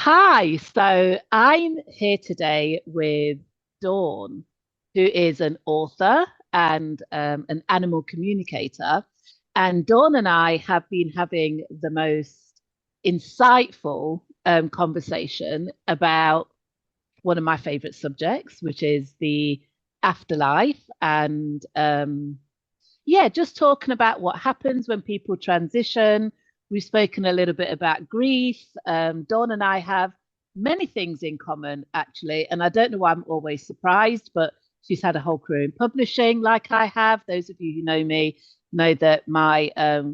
Hi, so I'm here today with Dawn, who is an author and an animal communicator. And Dawn and I have been having the most insightful conversation about one of my favorite subjects, which is the afterlife. And yeah, just talking about what happens when people transition. We've spoken a little bit about grief. Dawn and I have many things in common, actually. And I don't know why I'm always surprised, but she's had a whole career in publishing, like I have. Those of you who know me know that my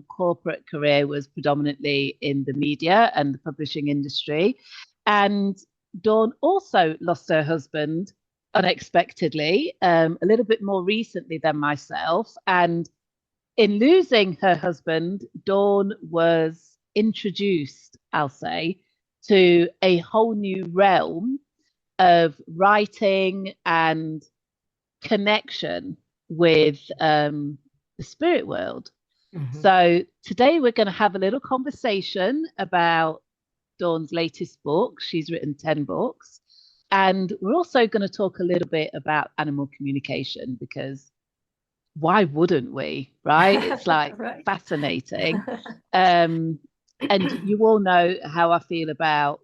corporate career was predominantly in the media and the publishing industry. And Dawn also lost her husband unexpectedly, a little bit more recently than myself. And in losing her husband, Dawn was introduced, I'll say, to a whole new realm of writing and connection with the spirit world. Mhm. So today we're going to have a little conversation about Dawn's latest book. She's written 10 books. And we're also going to talk a little bit about animal communication because why wouldn't we? Right? It's like Right. fascinating. Um, and you all know how I feel about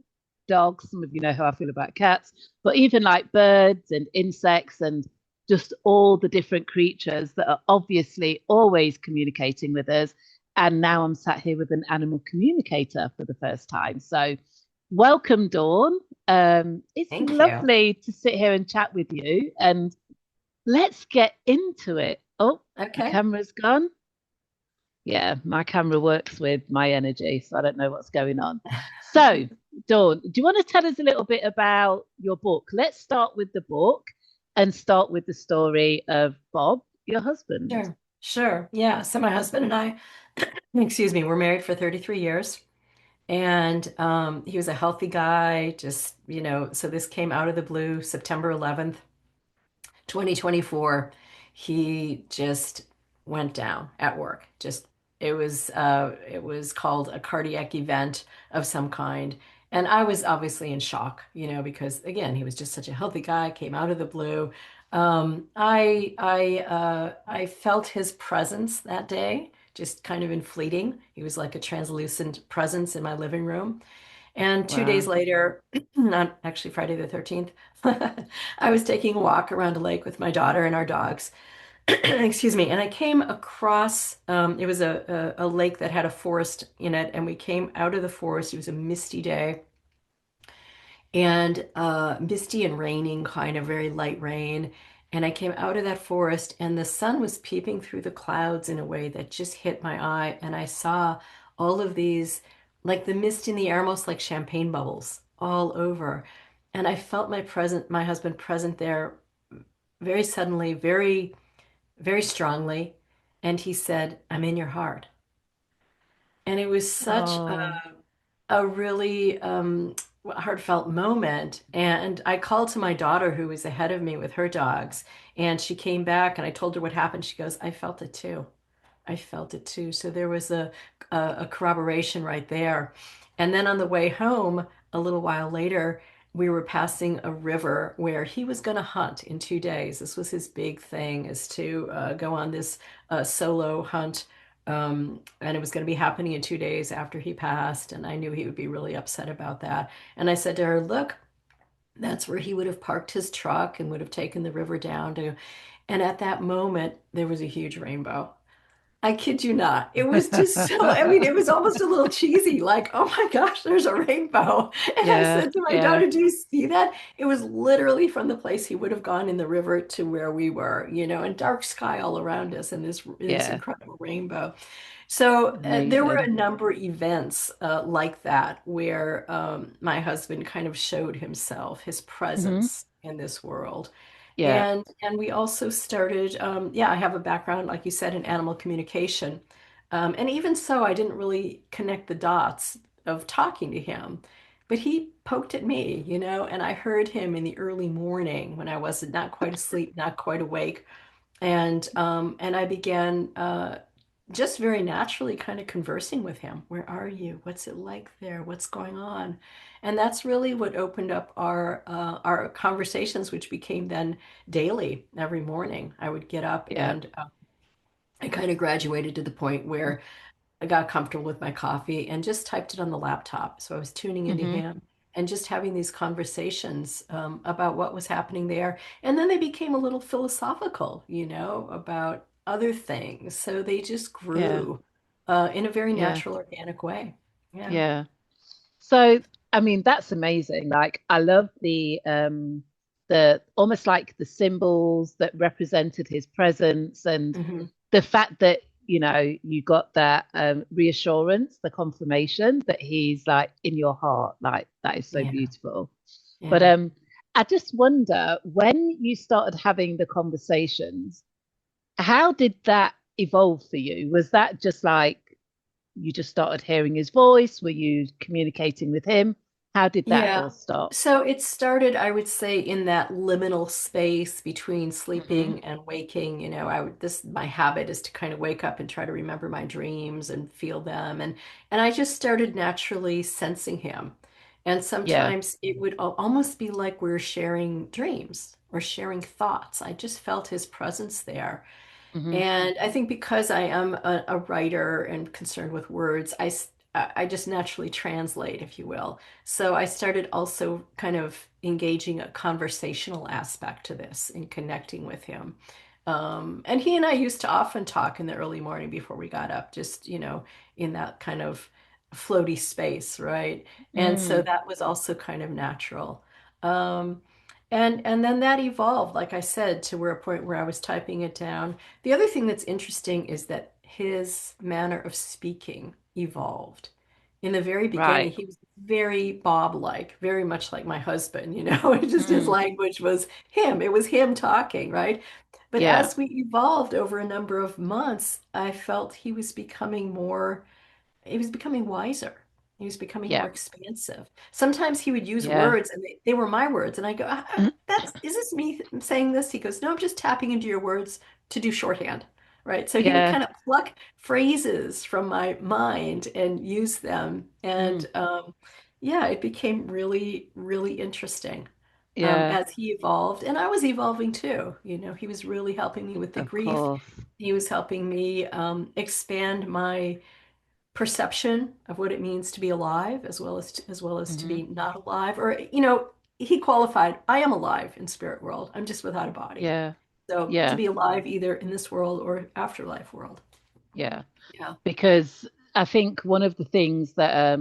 dogs. Some of you know how I feel about cats, but even like birds and insects and just all the different creatures that are obviously always communicating with us. And now I'm sat here with an animal communicator for the first time. So, welcome, Dawn. It's Thank you. lovely to sit here and chat with you. And let's get into it. Oh, the Okay. camera's gone. Yeah, my camera works with my energy, so I don't know what's going on. So, Dawn, do you want to tell us a little bit about your book? Let's start with the book and start with the story of Bob, your husband. Sure. Sure. Yeah. So my husband and I, excuse me, we're married for 33 years. And he was a healthy guy, just, so this came out of the blue, September 11th, 2024. He just went down at work. Just it was called a cardiac event of some kind. And I was obviously in shock, because again, he was just such a healthy guy, came out of the blue. I felt his presence that day, just kind of in fleeting. He was like a translucent presence in my living room. And 2 days Wow. later, not actually Friday the 13th, I was taking a walk around a lake with my daughter and our dogs. Excuse me. And I came across, it was a lake that had a forest in it. And we came out of the forest. It was a misty day and misty and raining, kind of very light rain. And I came out of that forest, and the sun was peeping through the clouds in a way that just hit my eye. And I saw all of these, like the mist in the air, almost like champagne bubbles all over. And I felt my husband present there very suddenly, very, very strongly. And he said, "I'm in your heart." And it was such Oh, a really heartfelt moment. And I called to my daughter, who was ahead of me with her dogs, and she came back and I told her what happened. She goes, "I felt it too. I felt it too." So there was a corroboration right there. And then on the way home, a little while later, we were passing a river where he was going to hunt in 2 days. This was his big thing, is to go on this solo hunt. And it was going to be happening in 2 days after he passed. And I knew he would be really upset about that. And I said to her, "Look, that's where he would have parked his truck and would have taken the river down to." And at that moment, there was a huge rainbow. I kid you not. It was just so, I mean, it was almost a little cheesy, like, "Oh my gosh, there's a rainbow." And I yeah, said to my yeah, daughter, "Do you see that?" It was literally from the place he would have gone in the river to where we were, and dark sky all around us and this yeah. incredible rainbow. So there were a Amazing. number of events like that where my husband kind of showed himself, his Hmm. presence in this world. Yeah. And we also started, yeah, I have a background, like you said, in animal communication. And even so, I didn't really connect the dots of talking to him. But he poked at me, and I heard him in the early morning when I was not quite asleep, not quite awake. And I began just very naturally kind of conversing with him. Where are you? What's it like there? What's going on? And that's really what opened up our conversations, which became then daily. Every morning, I would get up Yeah. and I kind of graduated to the point where I got comfortable with my coffee and just typed it on the laptop. So I was tuning into Mm-hmm. him and just having these conversations about what was happening there. And then they became a little philosophical, about other things. So they just Yeah. grew in a very Yeah. natural, organic way. Yeah. Yeah. So, I mean, that's amazing. Like, I love the almost like the symbols that represented his presence and Hmm. the fact that, you got that reassurance, the confirmation that he's like in your heart. Like, that is so Yeah. beautiful. But Yeah. I just wonder when you started having the conversations, how did that evolve for you? Was that just like you just started hearing his voice? Were you communicating with him? How did that Yeah. all start? So it started, I would say, in that liminal space between Hmm. sleeping and waking. My habit is to kind of wake up and try to remember my dreams and feel them. And I just started naturally sensing him. And Yeah. sometimes it would almost be like we're sharing dreams or sharing thoughts. I just felt his presence there. Hmm. And I think because I am a writer and concerned with words, I just naturally translate, if you will. So I started also kind of engaging a conversational aspect to this in connecting with him. And he and I used to often talk in the early morning before we got up, just, in that kind of floaty space, right? And so Mm. that was also kind of natural. Um, and then that evolved, like I said, to where a point where I was typing it down. The other thing that's interesting is that his manner of speaking evolved. In the very beginning, Right. he was very Bob-like, very much like my husband, It just his Mm. language was him. It was him talking, right? But Yeah. as we evolved over a number of months, I felt he was becoming wiser. He was becoming more Yeah. expansive. Sometimes he would use Yeah. words and they were my words. And I go, is this me saying this? He goes, no, I'm just tapping into your words to do shorthand. Right. So he would Yeah. kind of pluck phrases from my mind and use them. Mm. And yeah, it became really, really interesting Yeah. as he evolved. And I was evolving too. He was really helping me with the Of grief. course. He was helping me expand my perception of what it means to be alive as well as to Hmm. be not alive, or he qualified, I am alive in spirit world, I'm just without a body. Yeah. So to Yeah. be alive either in this world or afterlife world. Yeah. Yeah. Because I think one of the things that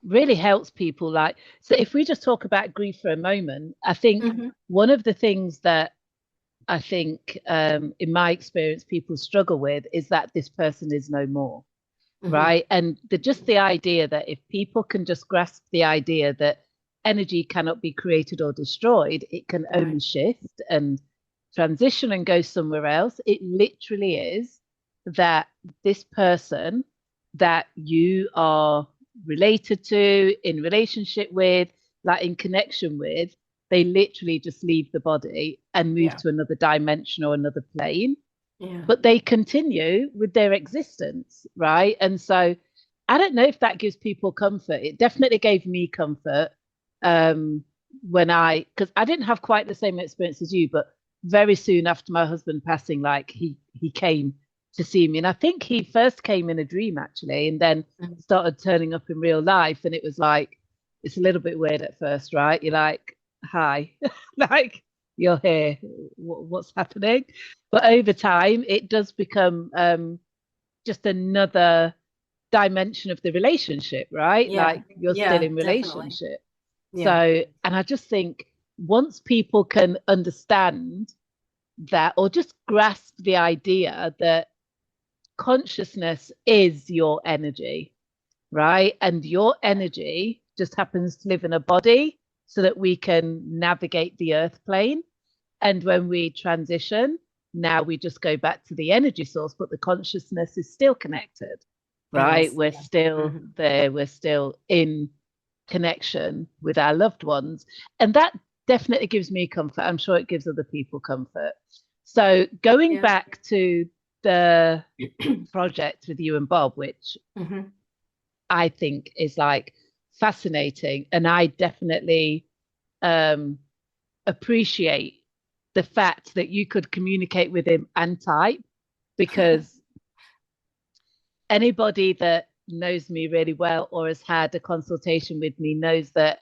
really helps people, like, so if we just talk about grief for a moment, I think Hmm. one of the things that I think, in my experience, people struggle with is that this person is no more, Hmm. right? And just the idea that if people can just grasp the idea that energy cannot be created or destroyed, it can Right. only shift and transition and go somewhere else. It literally is that this person that you are related to, in relationship with, like in connection with, they literally just leave the body and move Yeah. to another dimension or another plane, Yeah. but they continue with their existence, right? And so I don't know if that gives people comfort. It definitely gave me comfort, um, because I didn't have quite the same experience as you, but very soon after my husband passing, like he came to see me, and I think he first came in a dream actually, and then Mhm. started turning up in real life, and it was like it's a little bit weird at first, right? You're like, hi, like you're here, what's happening? But over time, it does become just another dimension of the relationship, right? Yeah. Like you're still Yeah, in definitely. relationship. Yeah. So, and I just think once people can understand that or just grasp the idea that consciousness is your energy, right? And your energy just happens to live in a body so that we can navigate the earth plane. And when we transition, now we just go back to the energy source, but the consciousness is still connected, It right? is. We're Yeah. still Hmm. there, we're still in connection with our loved ones. And that definitely gives me comfort. I'm sure it gives other people comfort. So going Yeah. back to the project with you and Bob, which Hmm. I think is like fascinating. And I definitely um, appreciate the fact that you could communicate with him and type because anybody that knows me really well or has had a consultation with me knows that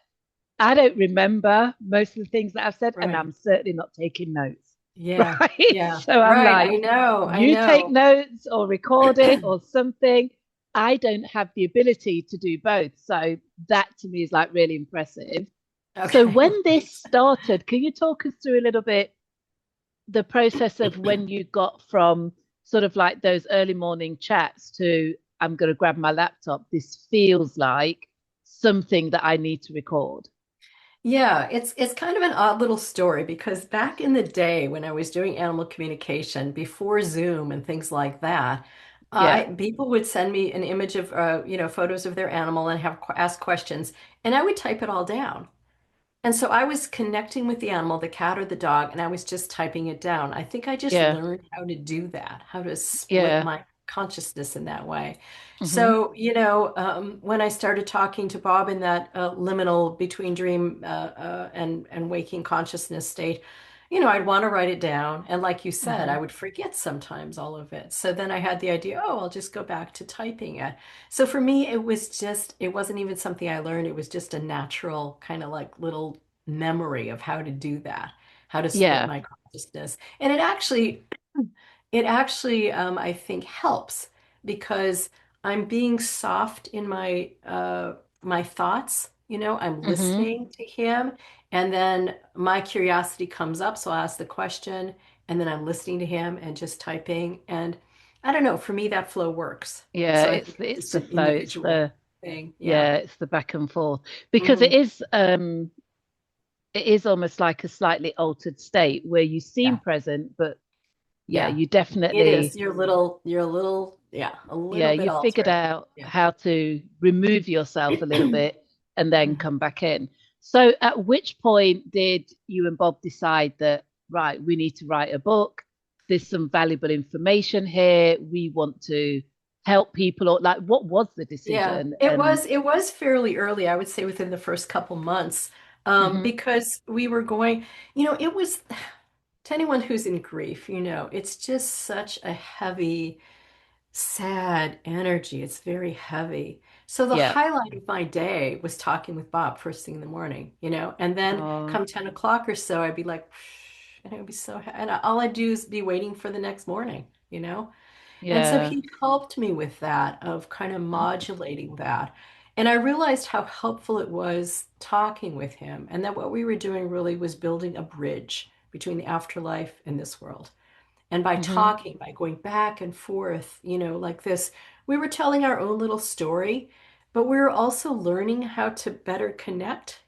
I don't remember most of the things that I've said, and Right. I'm certainly not taking notes. Yeah. Right. Yeah. So I'm Right. like, I know. I you take know. notes or record it or something. I don't have the ability to do both. So that to me is like really impressive. So Okay. when this started, can you talk us through a little bit the process of when you got from sort of like those early morning chats to I'm going to grab my laptop. This feels like something that I need to record. Yeah, it's kind of an odd little story because back in the day when I was doing animal communication before Zoom and things like that, Yeah, I people would send me an image of photos of their animal and have ask questions, and I would type it all down. And so I was connecting with the animal, the cat or the dog, and I was just typing it down. I think I just yeah, learned how to do that, how to split yeah. my consciousness in that way. Mm-hmm, So, when I started talking to Bob in that liminal between dream and waking consciousness state, I'd want to write it down. And like you said, mm-hmm. I would forget sometimes all of it. So then I had the idea, oh, I'll just go back to typing it. So for me, it wasn't even something I learned. It was just a natural kind of like little memory of how to do that, how to split Yeah. my consciousness. And I think helps because I'm being soft in my thoughts. I'm Mm-hmm. listening to him, and then my curiosity comes up, so I ask the question, and then I'm listening to him and just typing. And I don't know, for me, that flow works. Yeah, So I it's think it's it's just the an flow, it's individual the thing. Yeah. yeah, it's the back and forth. Because Hmm. it is almost like a slightly altered state where you seem Yeah. present, but yeah, Yeah. you It is. definitely Yeah, a yeah, little bit you figured altered. out Yeah. how to remove yourself a little bit and then come back in. So at which point did you and Bob decide that, right, we need to write a book? There's some valuable information here. We want to help people, or like what was the Yeah, decision? it And was it was fairly early, I would say within the first couple months, mhm, because we were going, it was to anyone who's in grief, it's just such a heavy, sad energy. It's very heavy. So the yeah. highlight of my day was talking with Bob first thing in the morning, and then Oh, come 10 o'clock or so, I'd be like, and it would be so, and all I'd do is be waiting for the next morning. And so yeah. he helped me with that, of kind of modulating that. And I realized how helpful it was talking with him, and that what we were doing really was building a bridge between the afterlife and this world. And by Hmm. talking, by going back and forth, like this, we were telling our own little story, but we were also learning how to better connect.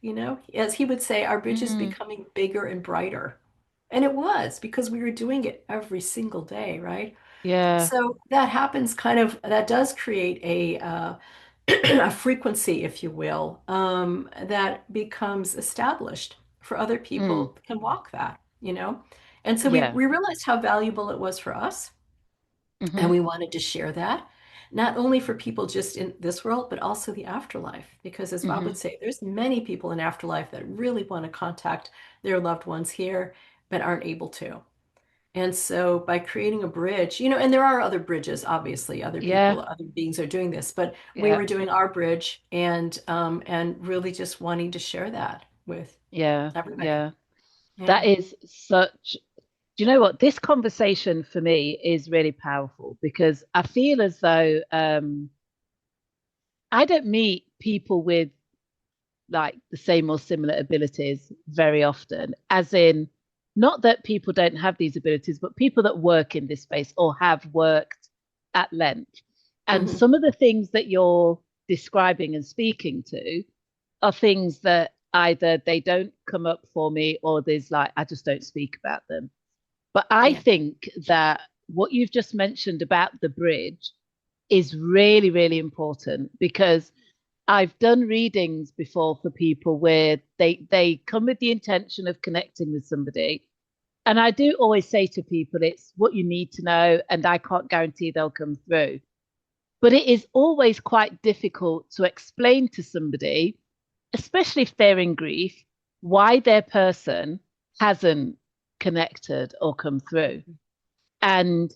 As he would say, our bridge is Mm, becoming bigger and brighter. And it was because we were doing it every single day, right? yeah. So that does create a frequency, if you will, that becomes established for other Mm, people can walk that. And so we, yeah. we realized how valuable it was for us, and Hmm. we wanted to share that, not only for people just in this world, but also the afterlife. Because as Bob Hmm. would say, there's many people in afterlife that really want to contact their loved ones here, but aren't able to. And so by creating a bridge, and there are other bridges, obviously, other Yeah. people, other beings are doing this, but we Yeah. were doing our bridge and really just wanting to share that with Yeah. everybody. Yeah. Yeah. That is such, do you know what? This conversation for me is really powerful because I feel as though I don't meet people with like the same or similar abilities very often, as in, not that people don't have these abilities, but people that work in this space or have worked at length. And Hmm. some of the things that you're describing and speaking to are things that either they don't come up for me or there's like, I just don't speak about them. But I Yeah. think that what you've just mentioned about the bridge is really, really important because I've done readings before for people where they come with the intention of connecting with somebody, And I do always say to people, it's what you need to know, and I can't guarantee they'll come through. But it is always quite difficult to explain to somebody, especially if they're in grief, why their person hasn't connected or come through. And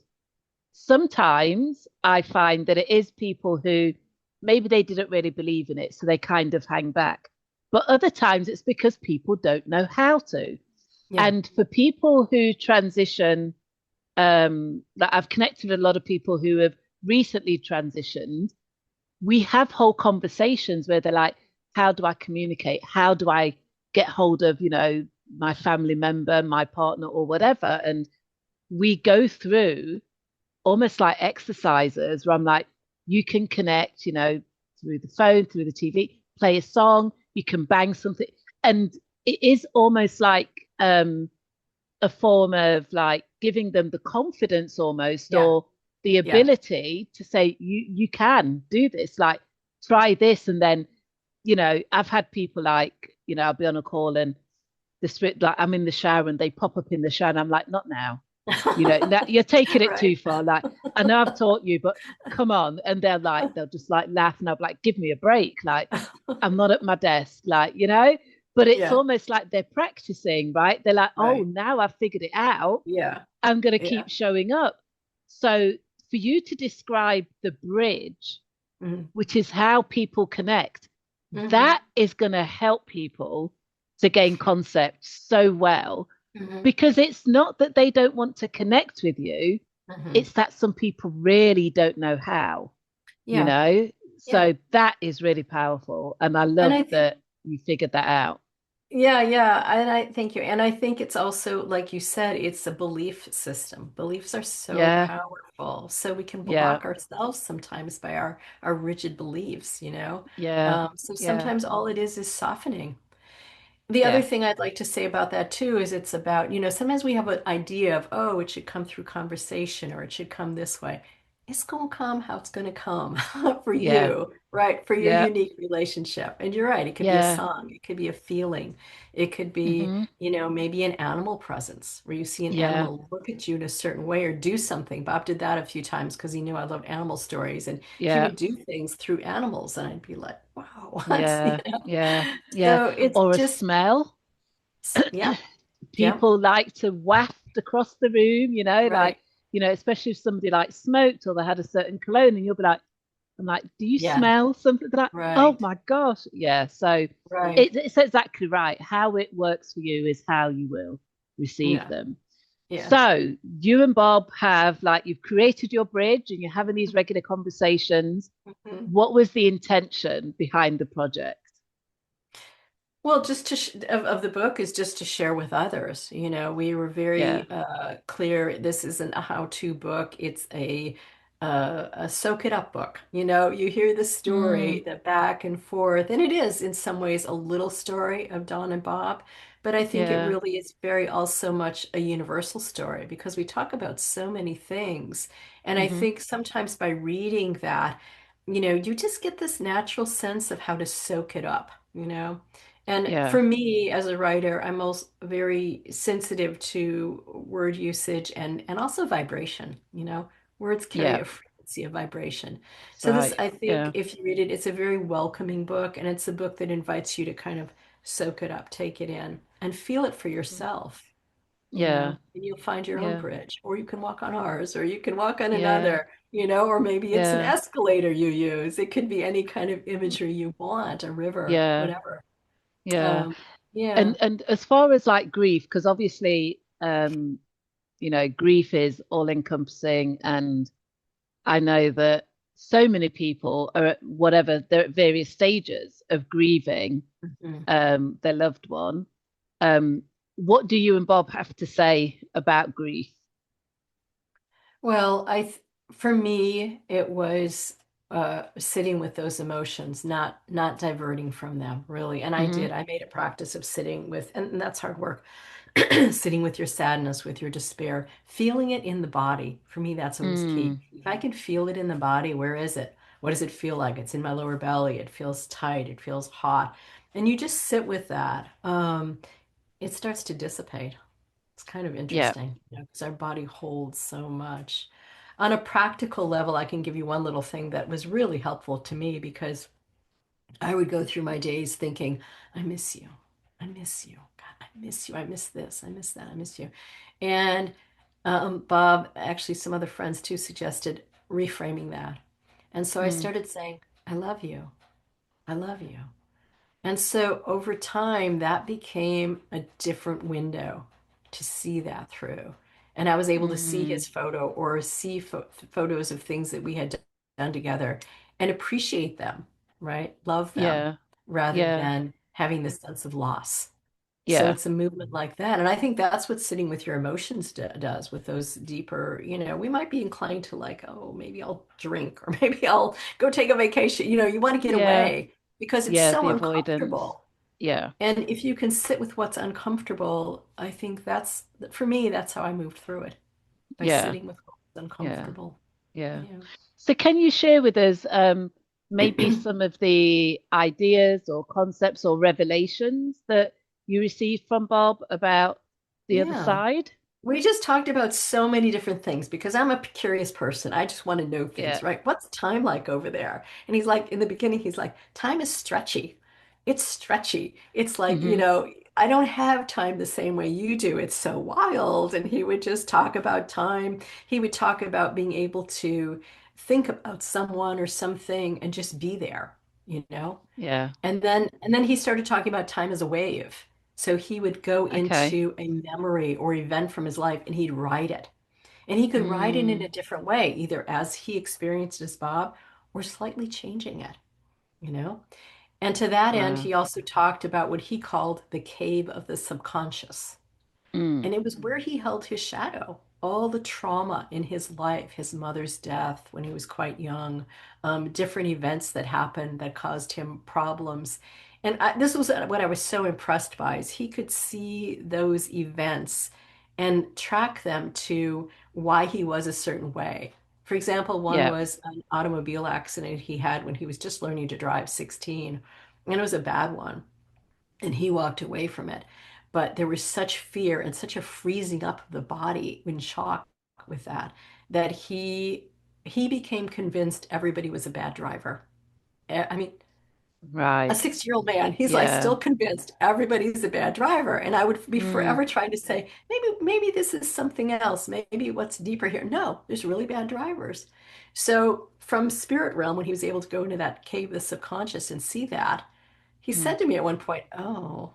sometimes I find that it is people who maybe they didn't really believe in it, so they kind of hang back. But other times it's because people don't know how to. Yeah. And for people who transition, that I've connected with a lot of people who have recently transitioned, we have whole conversations where they're like, how do I communicate? How do I get hold of, my family member, my partner, or whatever? And we go through almost like exercises where I'm like, you can connect, through the phone, through the TV, play a song, you can bang something. And it is almost like a form of like giving them the confidence almost Yeah. or the Yeah. ability to say, you can do this, like try this. And then, I've had people like, I'll be on a call and the script, like I'm in the shower and they pop up in the shower and I'm like, not now, that you're taking it too Right. far. Like, I know I've taught you, but come on. And they'll just like laugh and I'll be like, give me a break. Like, I'm not at my desk, but it's Yeah. almost like they're practicing, right? They're like, oh, Right. now I've figured it out. Yeah. I'm going to Yeah. keep showing up. So for you to describe the bridge, Hmm. which is how people connect, Hmm. that is going to help people to gain concepts so well Hmm. because it's not that they don't want to connect with you, Hmm. it's that some people really don't know how, you Yeah. know? Yeah. So that is really powerful. And I And love I think, that you figured that out. yeah, yeah. And I thank you. And I think it's also, like you said, it's a belief system. Beliefs are so Yeah, powerful. So we can yeah, block ourselves sometimes by our rigid beliefs, you know? yeah, So yeah, sometimes all it is softening. The other yeah, thing I'd like to say about that too is it's about, sometimes we have an idea of, oh, it should come through conversation or it should come this way. It's going to come how it's going to come for yeah, you, right? For your yeah, unique relationship. And you're right, it could be a yeah. song, it could be a feeling, it could be, Mm-hmm. maybe an animal presence where you see an Yeah, animal look at you in a certain way or do something. Bob did that a few times because he knew I loved animal stories and he yeah, would do things through animals and I'd be like, wow, what? yeah, yeah, yeah. So it's Or a just smell. yeah, yeah, People like to waft across the room, right. especially if somebody like smoked or they had a certain cologne, and you'll be like, I'm like, do you Yeah, smell something? They're like, oh right, my gosh. Yeah. So right. it's exactly right. How it works for you is how you will receive Yeah, them. yeah. So you and Bob have like you've created your bridge and you're having these regular conversations. Mhm. What was the intention behind the project? Well, just to sh of the book is just to share with others. We were Yeah. very clear. This isn't a how-to book. It's a soak it up book. You hear the Mm, story, the back and forth, and it is in some ways a little story of Don and Bob, but I think it yeah. really is very also much a universal story because we talk about so many things, and I Hmm. think sometimes by reading that, you just get this natural sense of how to soak it up. And Yeah. for me as a writer, I'm also very sensitive to word usage and also vibration. Words carry Yeah. a frequency of vibration. That's So this, right. I think, Yeah. if you read it, it's a very welcoming book, and it's a book that invites you to kind of soak it up, take it in, and feel it for Mhm. yourself. Yeah. And you'll find your own Yeah. bridge, or you can walk on ours, or you can walk on Yeah. another, or maybe it's an Yeah. escalator you use. It could be any kind of imagery you want, a river, Yeah. whatever. Yeah. Um, yeah. And as far as like grief, because obviously grief is all encompassing and I know that so many people are at whatever they're at various stages of grieving Mhm. their loved one. Um, what do you and Bob have to say about grief? Well, for me, it was sitting with those emotions, not diverting from them, really. And I Hmm. did. I made a practice of sitting with, and that's hard work, sitting with your sadness, with your despair, feeling it in the body. For me, that's always key. Mm, If I can feel it in the body, where is it? What does it feel like? It's in my lower belly. It feels tight. It feels hot. And you just sit with that. It starts to dissipate. kind of Yeah. interesting, because our body holds so much. On a practical level, I can give you one little thing that was really helpful to me because I would go through my days thinking, I miss you. I miss you. God, I miss you. I miss this. I miss that. I miss you. And Bob, actually, some other friends too, suggested reframing that. And so I Mm, started saying, I love you. I love you. And so over time, that became a different window to see that through. And I was able to see mm, his photo or see photos of things that we had done together and appreciate them, right? Love them yeah. rather Yeah. than having this sense of loss. So Yeah. it's a movement like that. And I think that's what sitting with your emotions does with those deeper, we might be inclined to like, oh, maybe I'll drink or maybe I'll go take a vacation. You want to get Yeah. away because it's Yeah. so The avoidance. uncomfortable. Yeah. And if you can sit with what's uncomfortable, I think for me, that's how I moved through it, by Yeah. sitting with what's Yeah. uncomfortable. Yeah. Yeah. So can you share with us maybe some of the ideas or concepts or revelations that you received from Bob about the other Yeah. side? We just talked about so many different things because I'm a curious person. I just want to know Yeah. things, right? What's time like over there? And he's like, in the beginning, he's like, time is stretchy. It's stretchy. It's like, Hmm. I don't have time the same way you do. It's so wild. And he would just talk about time. He would talk about being able to think about someone or something and just be there, you know? Yeah. And then he started talking about time as a wave. So he would go Okay. into a memory or event from his life and he'd write it. And he could write it in a Mm. different way, either as he experienced as Bob or slightly changing it, you know? And to that end, Wow. he also talked about what he called the cave of the subconscious. Mm. And it was where he held his shadow, all the trauma in his life, his mother's death when he was quite young, different events that happened that caused him problems. And this was what I was so impressed by is he could see those events and track them to why he was a certain way. For example, one Yeah. was an automobile accident he had when he was just learning to drive, 16, and it was a bad one and he walked away from it. But there was such fear and such a freezing up of the body in shock with that that he became convinced everybody was a bad driver. I mean, a Right. 6-year-old man, he's like Yeah. still convinced everybody's a bad driver. And I would be Mm. forever trying to say, maybe this is something else. Maybe what's deeper here. No, there's really bad drivers. So from spirit realm, when he was able to go into that cave of the subconscious and see that, he Mm. said to me at one point, "Oh,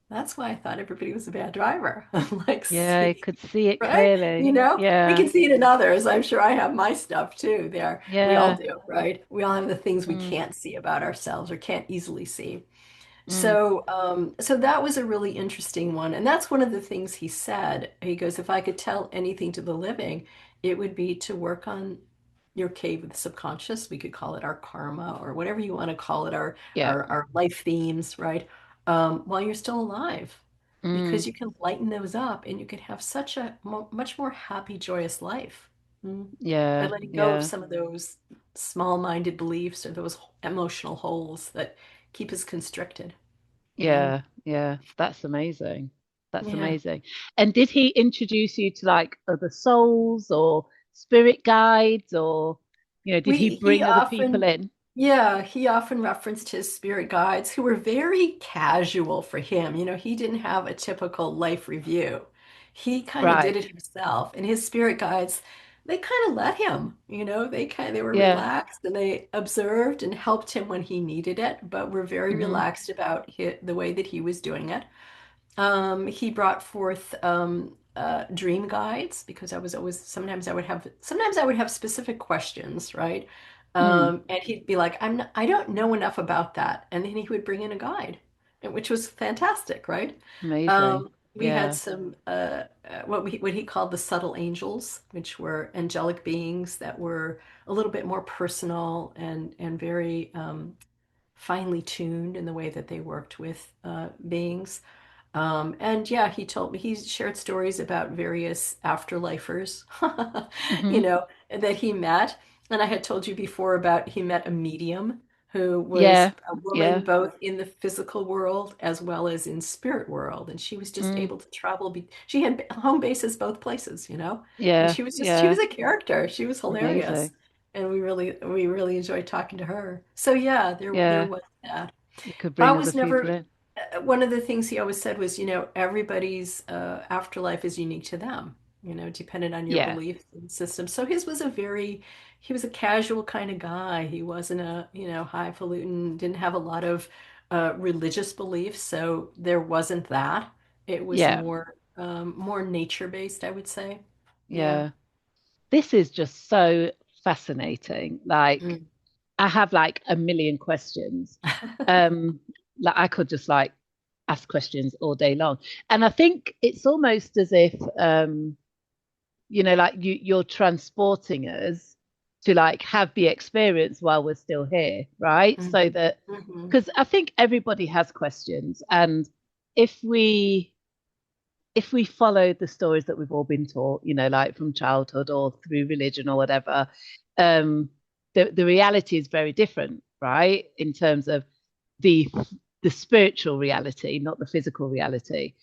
that's why I thought everybody was a bad driver." I'm like, Yeah, I see, could see it right? clearly. We Yeah. can see it in others. I'm sure I have my stuff too there. We all Yeah. do, right? We all have the things we Mm. can't see about ourselves or can't easily see. Mm. So that was a really interesting one. And that's one of the things he said. He goes, if I could tell anything to the living, it would be to work on your cave of the subconscious. We could call it our karma or whatever you want to call it, our Yeah. our, our life themes, right? While you're still alive, Mm. because you can lighten those up and you can have such a much more happy, joyous life. Mm. By Yeah. letting go of Yeah. some of those small-minded beliefs or those emotional holes that keep us constricted, you know? Yeah. Yeah. That's amazing. That's Yeah. amazing. And did he introduce you to like other souls or spirit guides or, did he He bring other people often, in? yeah, he often referenced his spirit guides who were very casual for him. He didn't have a typical life review. He kind of did Right. it himself, and his spirit guides, they kind of let him, they were Yeah. relaxed and they observed and helped him when he needed it, but were very Hmm. relaxed about the way that he was doing it. He brought forth dream guides because I was always sometimes I would have specific questions, right? Mm. And he'd be like, I don't know enough about that, and then he would bring in a guide, which was fantastic, right? Amazing. We had Yeah. some what he called the subtle angels, which were angelic beings that were a little bit more personal and very finely tuned in the way that they worked with beings. And yeah, he shared stories about various afterlifers, Hmm. that he met. And I had told you before about he met a medium who was Yeah. a woman Yeah. both in the physical world as well as in spirit world. And she was just Mm. able to travel. She had home bases both places, you know? And Yeah. she was Yeah. a character. She was hilarious. Amazing. And we really enjoyed talking to her. So yeah, there Yeah. was that. You could bring Bob other was people never, in. one of the things he always said was, everybody's afterlife is unique to them, depending on your Yeah. belief system. So his was he was a casual kind of guy. He wasn't a, highfalutin, didn't have a lot of religious beliefs. So there wasn't that. It was Yeah. more nature based, I would say. Yeah. Yeah. This is just so fascinating. Like, Mm. I have like a million questions. Um, like I could just like ask questions all day long. And I think it's almost as if like you're transporting us to like have the experience while we're still here, right? So Hmm. that Hmm. because I think everybody has questions, and if we if we follow the stories that we've all been taught, like from childhood or through religion or whatever, um, the reality is very different, right? In terms of the the spiritual reality, not the physical reality.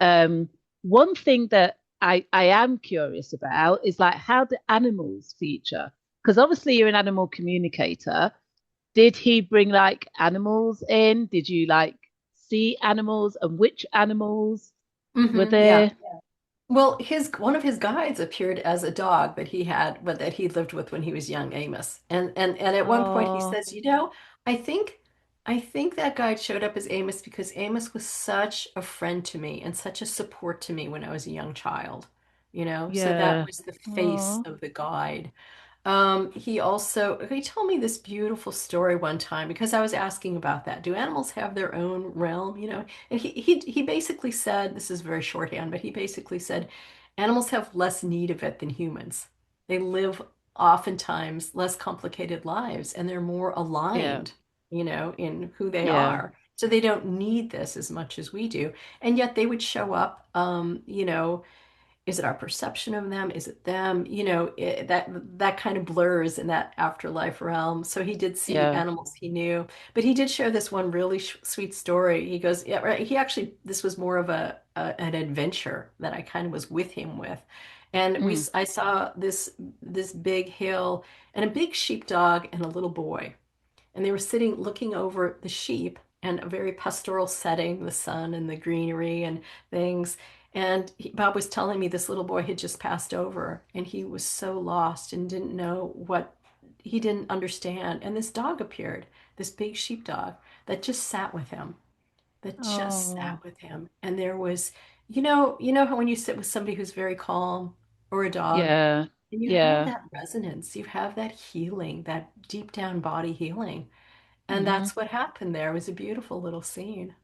Um, One thing that I am curious about is like how do animals feature? Because obviously you're an animal communicator. Did he bring like animals in? Did you like see animals, and which animals were Hmm. Yeah. there? Well, his one of his guides appeared as a dog, but that he lived with when he was young, Amos. And at one point he Oh, says, I think I think that guide showed up as Amos because Amos was such a friend to me and such a support to me when I was a young child. So that yeah. was the face Oh, of the guide. He told me this beautiful story one time because I was asking about that. Do animals have their own realm? And he basically said, this is very shorthand, but he basically said animals have less need of it than humans. They live oftentimes less complicated lives and they're more yeah, aligned, in who they yeah, are. So they don't need this as much as we do. And yet they would show up, is it our perception of them? Is it them? That kind of blurs in that afterlife realm. So he did see yeah. animals he knew, but he did share this one really sweet story. He goes, yeah, right. This was more of an adventure that I kind of was with him with. And Mm. I saw this big hill and a big sheepdog and a little boy and they were sitting looking over the sheep and a very pastoral setting, the sun and the greenery and things. And Bob was telling me this little boy had just passed over and he was so lost and didn't know what he didn't understand. And this dog appeared, this big sheepdog that just sat with him, that just Oh, sat with him. And there was, how when you sit with somebody who's very calm or a dog, yeah, and you have yeah. that resonance, you have that healing, that deep down body healing. And Hmm. that's what happened there. It was a beautiful little scene.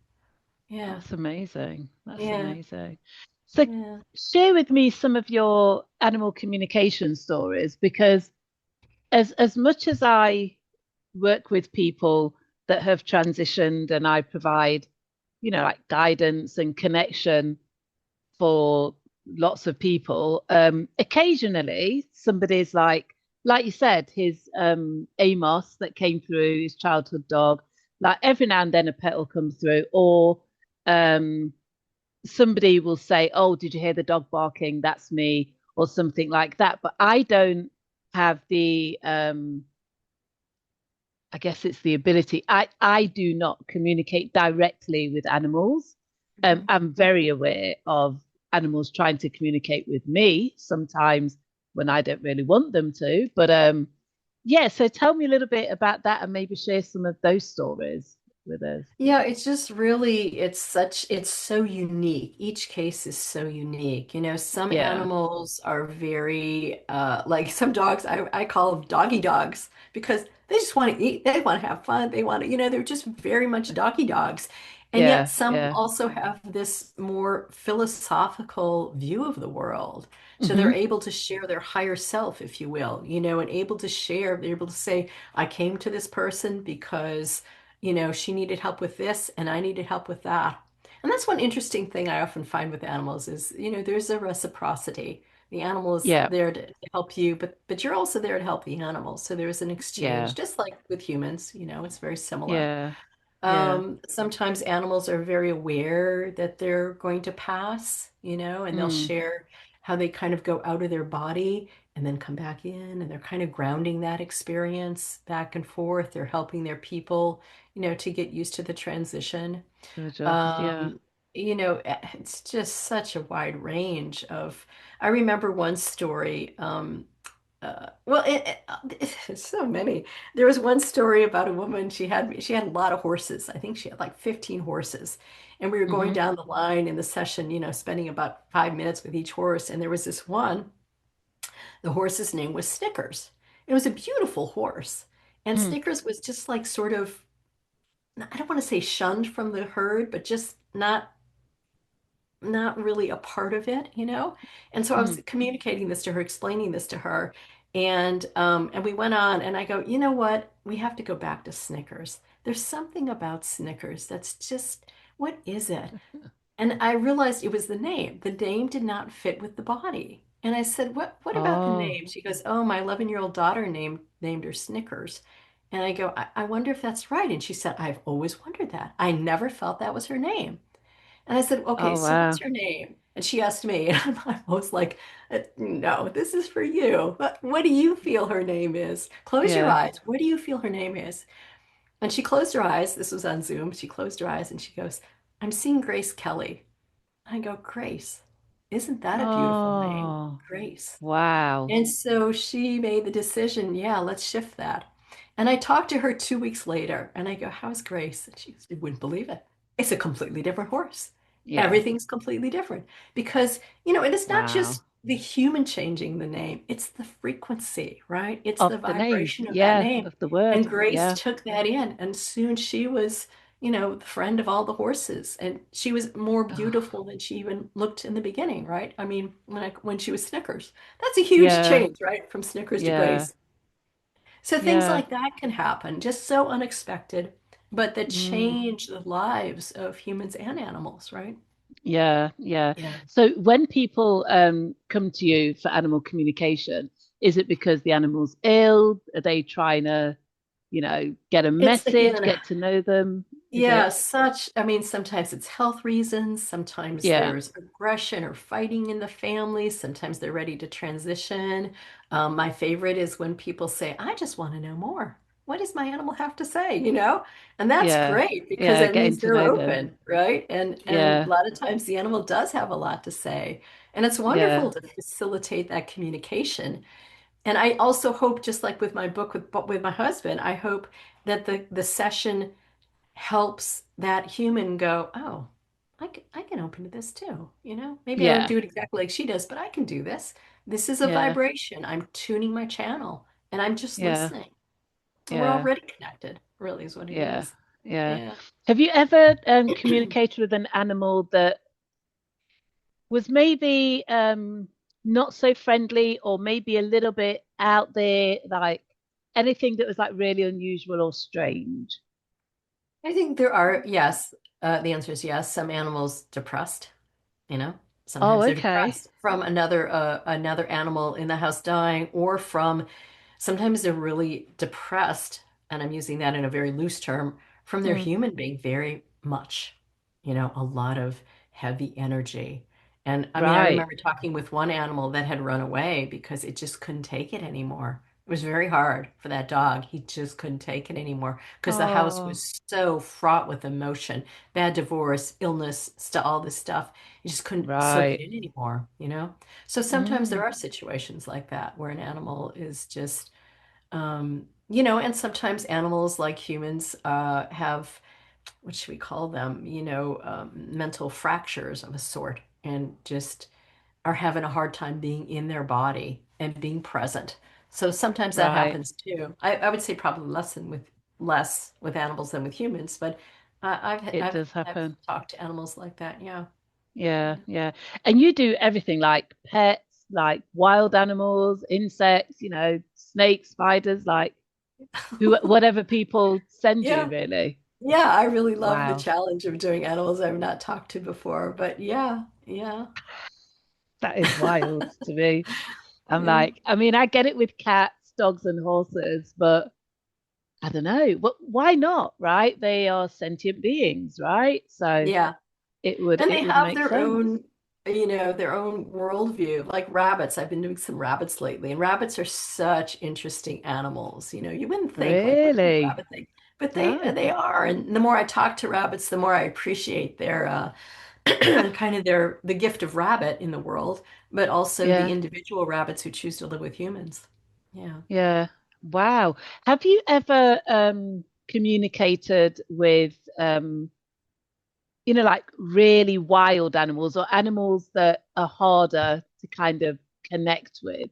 Yeah. That's amazing. That's Yeah. amazing. So Yeah. share with me some of your animal communication stories, because as much as I work with people that have transitioned and I provide, like guidance and connection for lots of people. Occasionally, somebody's like you said, his Amos that came through, his childhood dog. Like every now and then, a pet will come through, or um, somebody will say, "Oh, did you hear the dog barking? That's me," or something like that. But I don't have the I guess it's the ability. I do not communicate directly with animals. Mhm. I'm very aware of animals trying to communicate with me sometimes when I don't really want them to. But yeah, so tell me a little bit about that and maybe share some of those stories with us. Yeah, it's just really, it's so unique. Each case is so unique. Some Yeah, animals are very, like some dogs, I call them doggy dogs because they just want to eat. They want to have fun. They want to, they're just very much doggy dogs. And yet yeah, some yeah. also have this more philosophical view of the world. So they're Hmm. able to share their higher self, if you will, and able to share, they're able to say, I came to this person because she needed help with this and I needed help with that. And that's one interesting thing I often find with animals is, there's a reciprocity. The animal is Yeah. there to help you, but you're also there to help the animal. So there's an exchange, Yeah. just like with humans, it's very similar. Yeah. Yeah. Sometimes animals are very aware that they're going to pass, and they'll Mm. share how they kind of go out of their body and then come back in, and they're kind of grounding that experience back and forth. They're helping their people, to get used to the transition. To adjust. Yeah. Um, it's just such a wide range of. I remember one story. Well, it's so many. There was one story about a woman. She had a lot of horses. I think she had like 15 horses, and we were going Hmm. down the line in the session. Spending about 5 minutes with each horse. And there was this one. The horse's name was Snickers. It was a beautiful horse, and Mm. Snickers was just like sort of. I don't want to say shunned from the herd, but just not really a part of it. And so I was Mm. communicating this to her, explaining this to her, and we went on, and I go, you know what? We have to go back to Snickers. There's something about Snickers that's just, what is it? And I realized it was the name. The name did not fit with the body. And I said, what about the Oh. name? She goes, oh, my 11-year-old daughter named her Snickers. And I go, I wonder if that's right. And she said, I've always wondered that. I never felt that was her name. And I said, okay, Oh so what's wow. her name? And she asked me, and I was like, no, this is for you. What do you feel her name is? Close your Yeah. eyes. What do you feel her name is? And she closed her eyes. This was on Zoom. She closed her eyes and she goes, I'm seeing Grace Kelly. I go, Grace, isn't that a beautiful name? Oh. Grace. Wow. And so she made the decision, yeah, let's shift that. And I talked to her 2 weeks later and I go, how's Grace? And she wouldn't believe it. It's a completely different horse. Yeah. Everything's completely different because, it is not Wow. just the human changing the name, it's the frequency, right? It's the Of the name. vibration of that Yeah. name. Of the word. And Grace Yeah. took that in, and soon she was the friend of all the horses, and she was more Oh, beautiful than she even looked in the beginning, right? I mean, when she was Snickers. That's a huge yeah. change, right? From Snickers to Yeah. Grace. So things Yeah. like that can happen, just so unexpected, but that Mm. change the lives of humans and animals, right? Yeah. Yeah. Yeah. So when people come to you for animal communication, is it because the animal's ill? Are they trying to, get a It's message, again, get to know them? Is yeah, it? I mean, sometimes it's health reasons, sometimes Yeah. there's aggression or fighting in the family, sometimes they're ready to transition. My favorite is when people say, I just want to know more. What does my animal have to say? And that's Yeah. great because Yeah. that Getting means to they're know them. open, right? And a Yeah. lot of times the animal does have a lot to say. And it's Yeah. wonderful to facilitate that communication. And I also hope, just like with my book with my husband, I hope that the session helps that human go, oh, I can open to this too. Maybe I don't Yeah. do it exactly like she does, but I can do this. This is a Yeah. vibration. I'm tuning my channel and I'm just Yeah. listening. And we're Yeah. already connected, really is what it Yeah. is. Yeah. Yeah. Have you ever communicated with an animal that was maybe not so friendly or maybe a little bit out there, like anything that was like really unusual or strange? I think there are, yes, the answer is yes. Some animals depressed, you know. Oh, Sometimes they're okay. depressed from another animal in the house dying, or from sometimes they're really depressed, and I'm using that in a very loose term, from their Mm, human being very much, a lot of heavy energy. And I mean, I right. remember talking with one animal that had run away because it just couldn't take it anymore. It was very hard for that dog. He just couldn't take it anymore because the house Oh, was so fraught with emotion, bad divorce, illness, all this stuff. You just couldn't soak it right. in anymore. So sometimes there Mm, are situations like that where an animal is just, and sometimes animals like humans have, what should we call them? Mental fractures of a sort and just are having a hard time being in their body and being present. So sometimes that right. happens too. I would say probably less with animals than with humans, but It does I've happen. talked to animals like that. Yeah. Yeah, yeah. And you do everything like pets, like wild animals, insects, snakes, spiders, like whatever people send you, Yeah. really. Yeah, I really love the Wow. challenge of doing animals I've not talked to before, but yeah, yeah. That is wild to me. I'm Yeah. like, I mean, I get it with cats, dogs, and horses, but I don't know. But why not, right? They are sentient beings, right? So Yeah. And it they would have make their sense. own, their own worldview. Like rabbits, I've been doing some rabbits lately, and rabbits are such interesting animals. You wouldn't think like, what does a Really? rabbit think? But No. they are. And the more I talk to rabbits, the more I appreciate their kind of the gift of rabbit in the world, but also the Yeah. individual rabbits who choose to live with humans. Yeah. Yeah. Wow. Have you ever communicated with like really wild animals or animals that are harder to kind of connect with?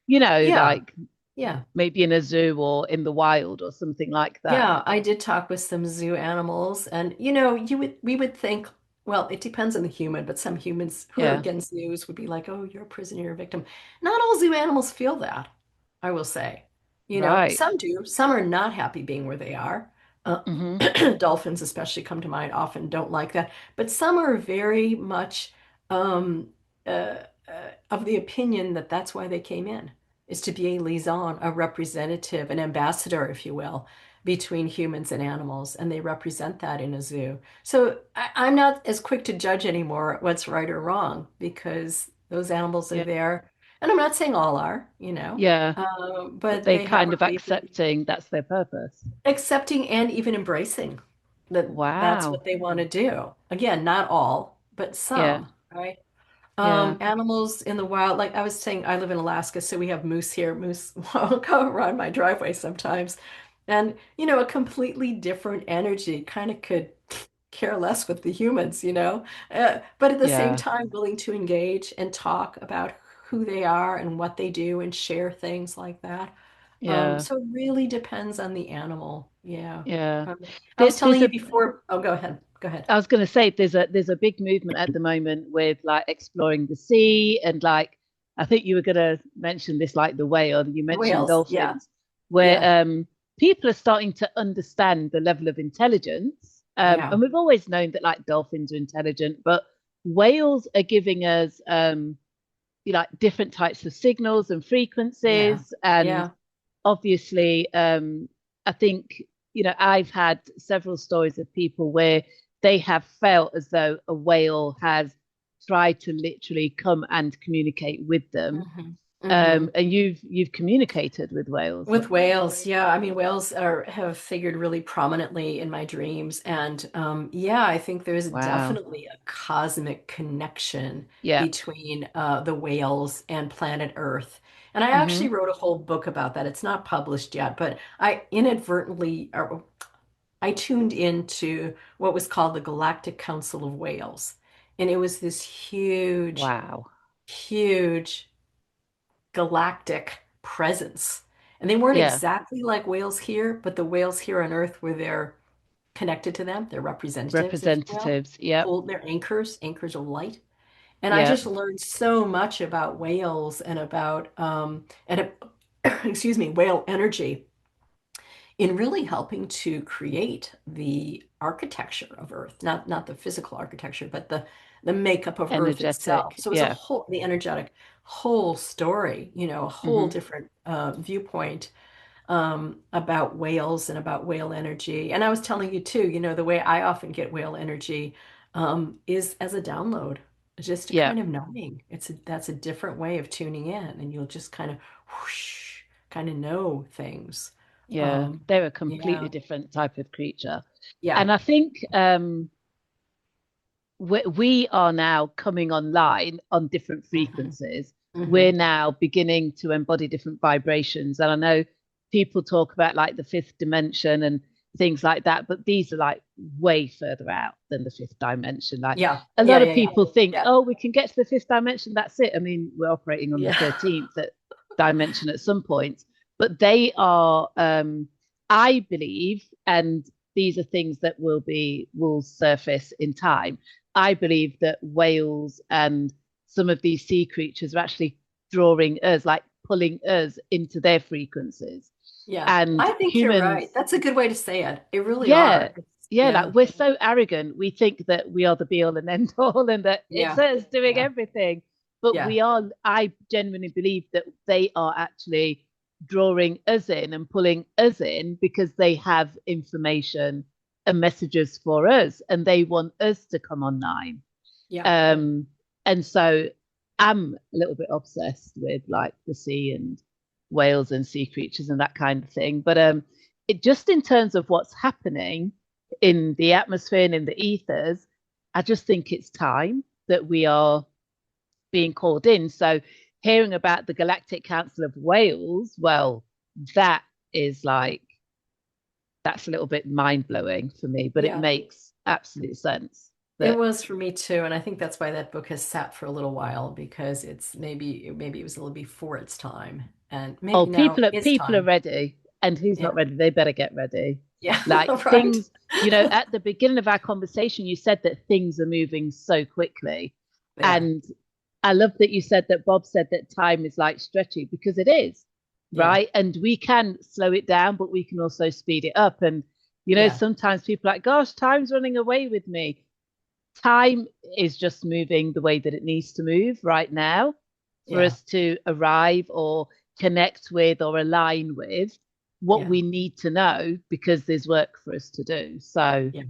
Yeah. Like Yeah. maybe in a zoo or in the wild or something like that. Yeah, I did talk with some zoo animals, and we would think, well, it depends on the human, but some humans who are Yeah. against zoos would be like, "Oh, you're a prisoner, you're a victim." Not all zoo animals feel that, I will say. Right. Some do. Some are not happy being where they are. Uh, Hmm. dolphins, especially, come to mind, often don't like that, but some are very much um, of the opinion that that's why they came in, is to be a liaison, a representative, an ambassador, if you will, between humans and animals, and they represent that in a zoo. So I'm not as quick to judge anymore what's right or wrong because those animals are Yeah. there. And I'm not saying all are, Yeah. But but they they have kind a of reason, accepting that's their purpose. accepting and even embracing that that's Wow. what they want to do. Again, not all, but Yeah. some, right? Yeah. Animals in the wild, like I was saying, I live in Alaska, so we have moose here. Moose will go around my driveway sometimes. And, a completely different energy kind of could care less with the humans, but at the same Yeah. time, willing to engage and talk about who they are and what they do and share things like that. Yeah. So it really depends on the animal. Yeah. Yeah. I was There's telling you a before. Oh, go ahead. Go ahead. I was going to say there's a big movement at the moment with like exploring the sea and like I think you were going to mention this like the whale. You The mentioned whales. Yeah. dolphins, where Yeah. people are starting to understand the level of intelligence. Yeah. And we've always known that like dolphins are intelligent, but whales are giving us like different types of signals and Yeah. frequencies, and Yeah. obviously, I think, I've had several stories of people where they have felt as though a whale has tried to literally come and communicate with them. Hmm. Hmm. And you've communicated with whales. With whales, yeah. I mean, whales are have figured really prominently in my dreams, and yeah, I think there's Wow. definitely a cosmic connection Yeah. between the whales and planet Earth. And I actually Hmm. wrote a whole book about that. It's not published yet, but I inadvertently, or I tuned into what was called the Galactic Council of Whales, and it was this huge, Wow. huge galactic presence. And they weren't Yeah. exactly like whales here, but the whales here on Earth were there connected to them. They're representatives, if you will. Representatives. Yep. They're anchors of light. And I just Yep. learned so much about whales and about excuse me, whale energy in really helping to create the architecture of Earth, not the physical architecture, but the makeup of Earth itself. Energetic. So it's a Yeah. whole, the energetic whole story, a whole Hmm. different viewpoint about whales and about whale energy. And I was telling you too, the way I often get whale energy is as a download, just a Yeah. kind of knowing. That's a different way of tuning in, and you'll just kind of whoosh, kind of know things. Yeah. Um, They're a completely yeah, different type of creature. yeah. And I think we are now coming online on different Hmm. frequencies. We're Hmm. now beginning to embody different vibrations. And I know people talk about like the fifth dimension and things like that, but these are like way further out than the fifth dimension. Like Yeah, a yeah, lot of yeah, yeah, people think, yeah, oh, we can get to the fifth dimension, that's it. I mean, we're operating on the yeah. 13th dimension at some point, but they are, I believe, and these are things that will surface in time. I believe that whales and some of these sea creatures are actually drawing us, like pulling us into their frequencies. Yeah. And I think you're right. humans, That's a good way to say it. It really yeah, are. yeah, Yeah, like we're so arrogant. We think that we are the be all and end all and that it's yeah, us doing yeah, everything. but Yeah. we are, I genuinely believe that they are actually drawing us in and pulling us in because they have information and messages for us and they want us to come online. Yeah. Um, and so I'm a little bit obsessed with like the sea and whales and sea creatures and that kind of thing. But it just in terms of what's happening in the atmosphere and in the ethers, I just think it's time that we are being called in. So hearing about the Galactic Council of Whales, well, that is like that's a little bit mind blowing for me, but it Yeah. makes absolute sense It that was for me too, and I think that's why that book has sat for a little while because it's maybe it was a little before its time, and oh, maybe now is people are time. ready, and who's Yeah, not ready? They better get ready. yeah, Like right. things, at the beginning of our conversation, you said that things are moving so quickly, Yeah, and I love that you said that Bob said that time is like stretchy because it is, yeah, right? And we can slow it down, but we can also speed it up. And yeah, sometimes people are like, "Gosh, time's running away with me." Time is just moving the way that it needs to move right now for yeah, us to arrive or connect with or align with what yeah, we need to know because there's work for us to do. So, yeah,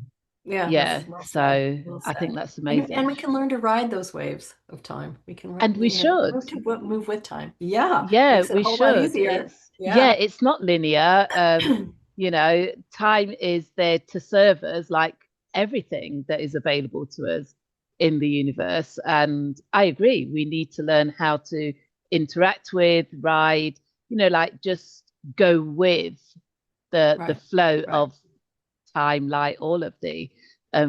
yeah. That's yeah, well said. so Well I think said. that's And amazing. we can learn to ride those waves of time. We can, And we should. move with time. Yeah, Yeah, makes it a we whole lot should. easier. Yeah, Yeah, it's not linear. Time is there to serve us like everything that is available to us in the universe. And I agree, we need to learn how to interact with, ride, like just go with the right, flow right. of time, light, all of the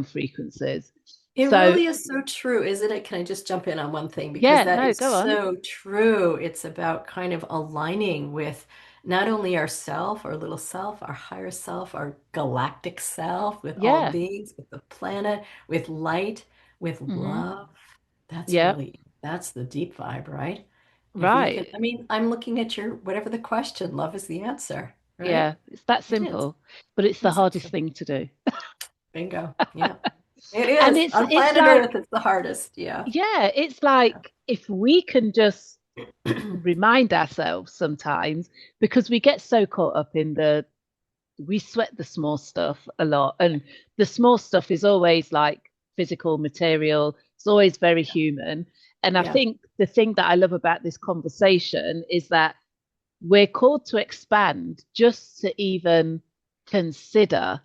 frequencies. It So really is so true, isn't it? Can I just jump in on one thing? Because yeah, that no, is go on. so true. It's about kind of aligning with not only ourself, our little self, our higher self, our galactic self, with all Yeah. beings, with the planet, with light, with Hmm. love. Yeah. That's the deep vibe, right? If we can, Right. I mean, I'm looking at your, whatever the question, love is the answer, right? Yeah, it's that It is. simple, but it's the It's so hardest simple. thing to do. Bingo. Yeah. It And is. On it's planet like, Earth, it's the hardest. Yeah. yeah, it's like if we can just remind ourselves sometimes, because we get so caught up in we sweat the small stuff a lot, and the small stuff is always like physical material, it's always very human. And I Yeah. think the thing that I love about this conversation is that we're called to expand just to even consider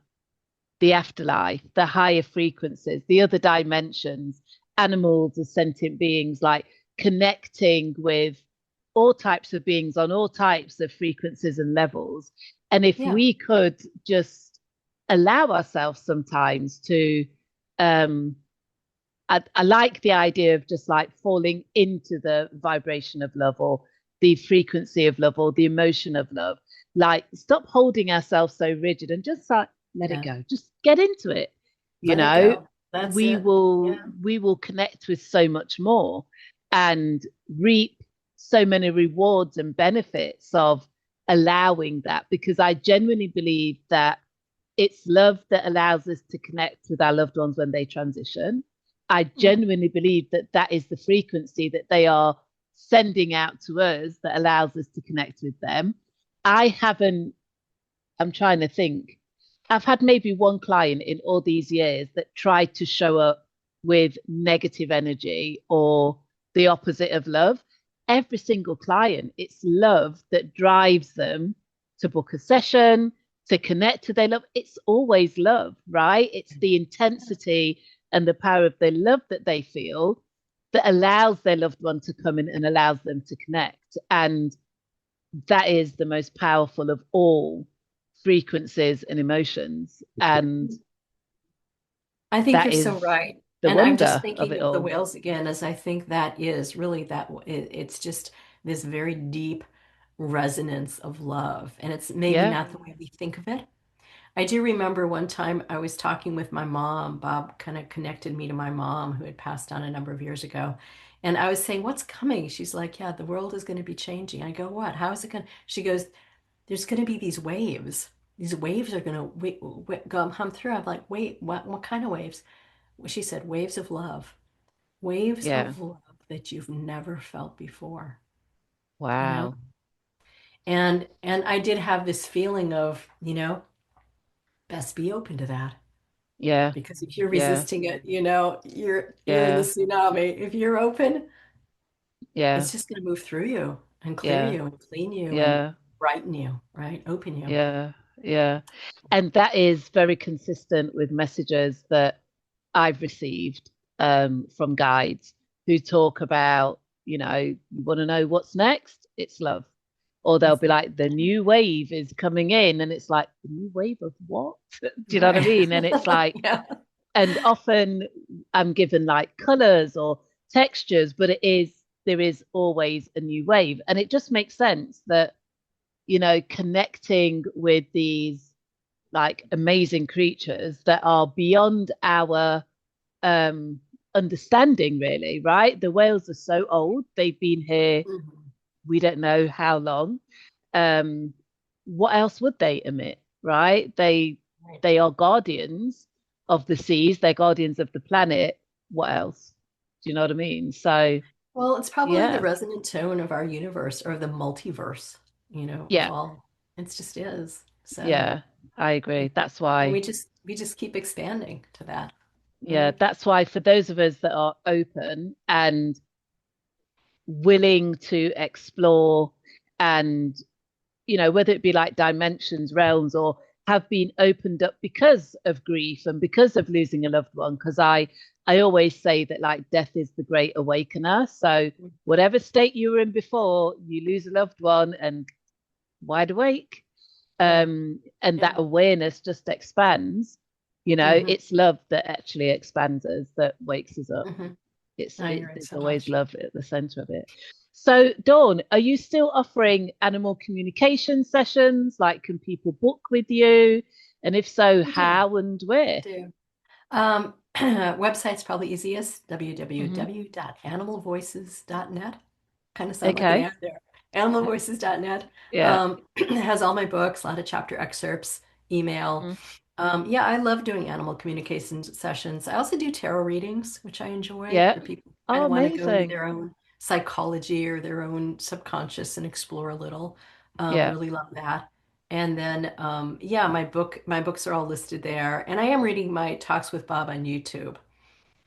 the afterlife, the higher frequencies, the other dimensions, animals as sentient beings, like connecting with all types of beings on all types of frequencies and levels. And if Yeah. we could just allow ourselves sometimes to, um, I like the idea of just like falling into the vibration of love or the frequency of love or the emotion of love. Like, stop holding ourselves so rigid and just like let it Yeah. go. Just get into it. You Let it know, go. That's we it. will Yeah. we will connect with so much more and reap so many rewards and benefits of allowing that because I genuinely believe that it's love that allows us to connect with our loved ones when they transition. I Yeah. genuinely believe that that is the frequency that they are sending out to us that allows us to connect with them. I haven't, I'm trying to think. I've had maybe one client in all these years that tried to show up with negative energy or the opposite of love. Every single client, it's love that drives them to book a session, to connect to their love. It's always love, right? It's the intensity and the power of their love that they feel that allows their loved one to come in and allows them to connect. And that is the most powerful of all frequencies and emotions. And I think that you're so is right. the And I'm just wonder of thinking it of the all. whales again, as I think that is really it's just this very deep resonance of love. And it's maybe Yeah. not the way we think of it. I do remember one time I was talking with my mom. Bob kind of connected me to my mom who had passed on a number of years ago. And I was saying, what's coming? She's like, yeah, the world is going to be changing. I go, what? How is it going to? She goes, there's going to be these waves. These waves are going to go hum through. I'm like, wait, what kind of waves? She said, waves of love. Waves Yeah. of love. that you've never felt before, you know? Wow. And I did have this feeling of, best be open to that. Yeah. Because if you're Yeah. resisting it, you're in the Yeah. tsunami. If you're open, Yeah. it's just going to move through you and clear Yeah. you and clean you and Yeah. brighten you, right? Open you. Yeah. Yeah. And that is very consistent with messages that I've received from guides who talk about, you want to know what's next? It's love. Or they'll be Mhm. like, the new wave is coming in. And it's like, the new wave of what? Do you know what I Right. mean? And it's like, Yeah. and often I'm given like colors or textures, but there is always a new wave. And it just makes sense that, connecting with these like amazing creatures that are beyond our um understanding, really, right? The whales are so old, they've been here, Mhm. we don't know how long. um what else would they emit, right? Right. They are guardians of the seas, they're guardians of the planet. What else? Do you know what I mean? So Well, it's probably the yeah. resonant tone of our universe or the multiverse, of Yeah. all. It just is. So, Yeah, I agree. and That's and why. we just keep expanding to that. Yeah, Yeah. that's why for those of us that are open and willing to explore, and whether it be like dimensions, realms, or have been opened up because of grief and because of losing a loved one, because I always say that like death is the great awakener. So whatever state you were in before, you lose a loved one and wide awake. Yeah. And that Yeah. awareness just expands. Hmm. It's love that actually expands us, that wakes us up. Hmm. It's I it, hear it there's so always much. love at the center of it. So, Dawn, are you still offering animal communication sessions? Like, can people book with you? And if so, I do. how and I where? do. Website's probably easiest, Hmm. www.animalvoices.net. Kind of sound like an Okay. ad there. Animalvoices.net. Yeah. It has all my books, a lot of chapter excerpts, email. Mhm. Yeah, I love doing animal communication sessions. I also do tarot readings, which I enjoy Yeah. for people who kind Oh, of want to go into amazing. their own psychology or their own subconscious and explore a little. Yeah. Really love that. And then, yeah, my books are all listed there. And I am reading my Talks with Bob on YouTube.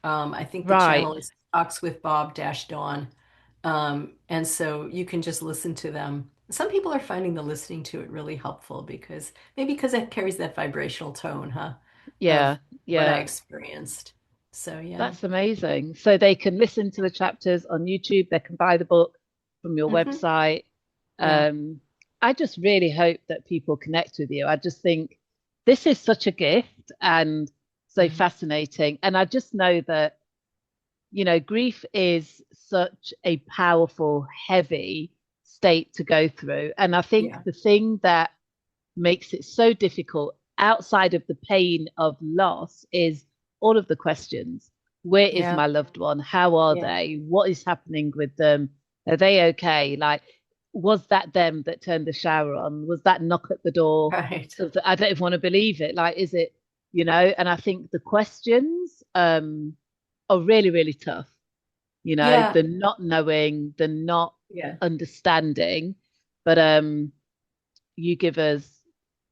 I think the Right. channel is Talks with Bob Dash Dawn. And so you can just listen to them. Some people are finding the listening to it really helpful because maybe because it carries that vibrational tone, huh, of Yeah. what I Yeah. experienced. So yeah. That's amazing. So they can listen to the chapters on YouTube, they can buy the book from your Hmm. website. Yeah. Um, I just really hope that people connect with you. I just think this is such a gift and so Hmm. fascinating. And I just know that, grief is such a powerful, heavy state to go through. And I think Yeah. the thing that makes it so difficult outside of the pain of loss is all of the questions. Where is Yeah. my loved one? How are Yeah. they? What is happening with them? Are they okay? Like, was that them that turned the shower on? Was that knock at the door? Right. I don't even want to believe it. Like, is it, and I think the questions are really, really tough. Yeah. The not knowing, the not Yeah. understanding. But you give us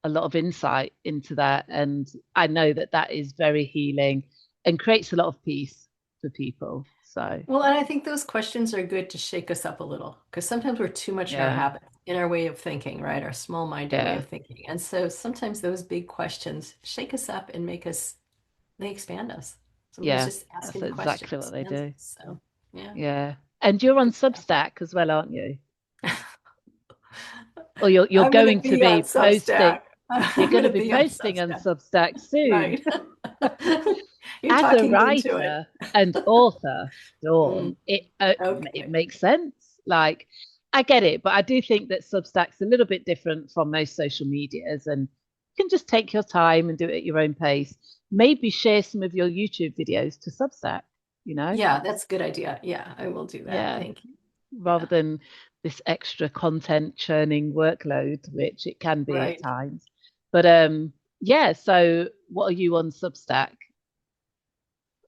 a lot of insight into that. And I know that that is very healing and creates a lot of peace for people. So, Well, and I think those questions are good to shake us up a little because sometimes we're too much in our yeah, habits, in our way of thinking, right? Our small-minded way yeah, of thinking. And so sometimes those big questions shake us up and they expand us. Sometimes yeah. just That's asking the question exactly what they expands us. do. So, yeah, Yeah. And you're on good stuff. Substack as well, aren't you? Or you're I'm going to going to be on be posting. Substack. You're I'm going going to to be be on posting on Substack. Substack soon. Right. You're As a talking me into it. writer and author, Mm, Dawn, it okay. makes sense. Like, I get it, but I do think that Substack's a little bit different from most social medias, and you can just take your time and do it at your own pace. Maybe share some of your YouTube videos to Substack, you know? Yeah, that's a good idea. Yeah, I will do that. Yeah, Thank you. rather Yeah, than this extra content churning workload, which it can be at right. times. But yeah, so what are you on Substack?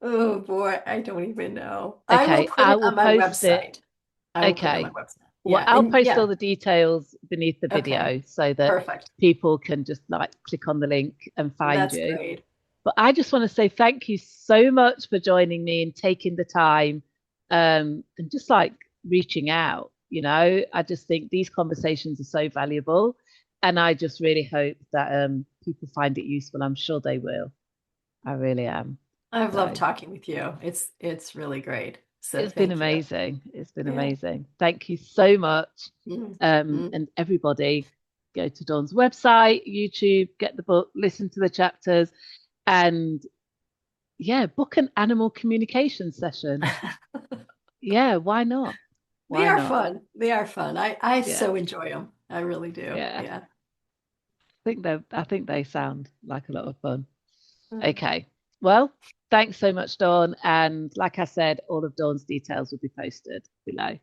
Oh boy, I don't even know. I will Okay, put I it will on my post it. website. I will put it on my Okay. website. Well, Yeah, I'll and post all yeah, the details beneath the okay, video so that perfect. people can just like click on the link and find That's you. great. But I just want to say thank you so much for joining me and taking the time and just like reaching out. I just think these conversations are so valuable. And I just really hope that people find it useful. I'm sure they will. I really am. I've loved So talking with you. It's really great. So it's been thank you. amazing. It's been Yeah. amazing. Thank you so much. Mm, And everybody, go to Dawn's website, YouTube, get the book, listen to the chapters, and yeah, book an animal communication session. mm. Yeah, why not? They Why are not? fun. They are fun. I Yeah, so enjoy them. I really do. yeah. Yeah. I think they sound like a lot of fun. Mm. Okay. Well, thanks so much, Dawn. And like I said, all of Dawn's details will be posted below.